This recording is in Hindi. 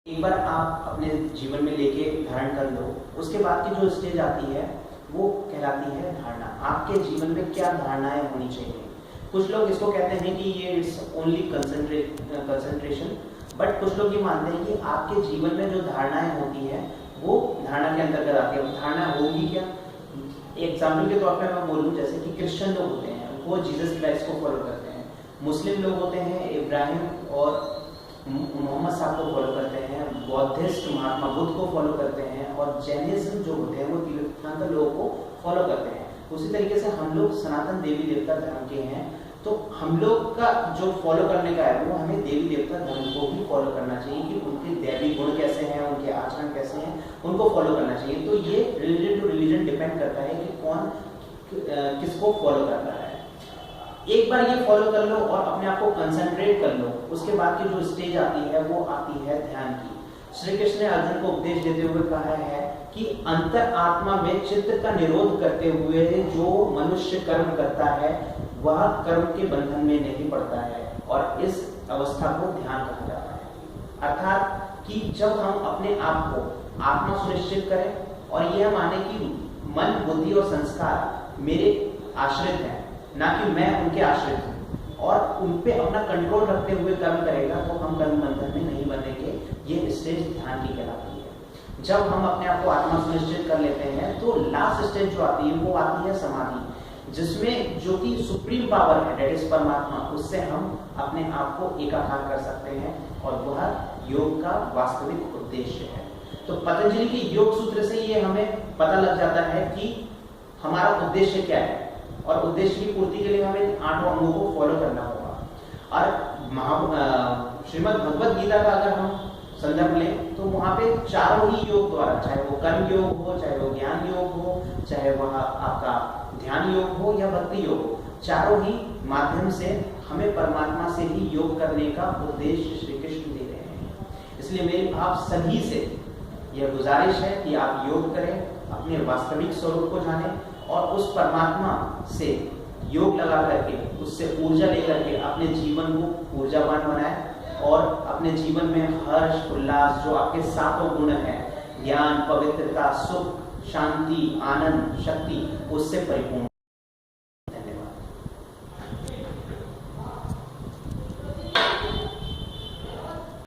एक बार आप अपने जीवन में लेके धारण कर लो, उसके बाद की जो स्टेज आती है वो कहलाती है धारणा। आपके जीवन में क्या धारणाएं होनी चाहिए। कुछ लोग इसको कहते हैं कि ये इट्स ओनली कंसंट्रेशन, बट कुछ लोग ये मानते हैं कि आपके जीवन में जो धारणाएं होती हैं वो धारणा के अंतर्गत आती है। धारणा होगी क्या? एग्जाम्पल के तौर पर मैं बोलूँ, जैसे कि क्रिश्चियन लोग होते हैं वो जीसस क्राइस्ट को फॉलो करते हैं, मुस्लिम लोग होते हैं इब्राहिम और मोहम्मद साहब को फॉलो करते हैं, बौद्धिस्ट महात्मा बुद्ध को फॉलो करते हैं, और जैनिज्म जो होते हैं वो तीर्थंकर लोगों को फॉलो करते हैं। उसी तरीके से हम लोग सनातन देवी देवता धर्म के हैं, तो हम लोग का जो फॉलो करने का है वो हमें देवी देवता धर्म को भी फॉलो करना चाहिए कि उनके दैवी गुण कैसे हैं, उनके आचरण कैसे हैं, उनको फॉलो करना चाहिए। तो ये रिलीजन टू रिलीजन डिपेंड करता है कि कौन किसको फॉलो कर रहा है। एक बार ये फॉलो कर लो और अपने आप को कंसंट्रेट कर लो, उसके बाद की जो स्टेज आती है वो आती है ध्यान की। श्री कृष्ण ने अर्जुन को उपदेश देते हुए कहा है कि अंतर आत्मा में चित्त का निरोध करते हुए जो मनुष्य कर्म करता है वह कर्म के बंधन में नहीं पड़ता है, और इस अवस्था को ध्यान कहा जाता है। अर्थात कि जब हम अपने आप को आत्मा सुनिश्चित करें और यह माने कि मन, बुद्धि और संस्कार मेरे आश्रित हैं, ना कि मैं उनके आश्रित हूं, और उन पे अपना कंट्रोल रखते हुए कर्म करेगा तो हम कर्म बंधन में नहीं बनेंगे। ये स्टेज ध्यान की कहलाती है। जब हम अपने आप को आत्मा सुनिश्चित कर लेते हैं तो लास्ट स्टेज जो आती है वो आती है समाधि, जिसमें जो कि सुप्रीम पावर है, दैट इज परमात्मा, उससे हम अपने आप को एकाकार कर सकते हैं, और वह योग का वास्तविक उद्देश्य है। तो पतंजलि के योग सूत्र से ये हमें पता लग जाता है कि हमारा उद्देश्य क्या है, और उद्देश्य की पूर्ति के लिए हमें 8 अंगों को फॉलो करना होगा। और श्रीमद् भगवद गीता का अगर हम संदर्भ लें तो वहां पे चारों ही योग द्वारा, चाहे वो कर्म योग हो, चाहे वो ज्ञान योग हो, चाहे वह आपका ध्यान योग हो या भक्ति योग हो, चारों ही माध्यम से हमें परमात्मा से ही योग करने का उद्देश्य श्री कृष्ण दे रहे हैं। इसलिए मेरी आप सभी से यह गुजारिश है कि आप योग करें, अपने वास्तविक स्वरूप को जानें, और उस परमात्मा से योग लगा करके, उससे ऊर्जा लेकर के अपने जीवन को ऊर्जावान बनाएं, और अपने जीवन में हर्ष, उल्लास, जो आपके सातों गुण हैं, ज्ञान, पवित्रता, सुख, शांति, आनंद, शक्ति, उससे परिपूर्ण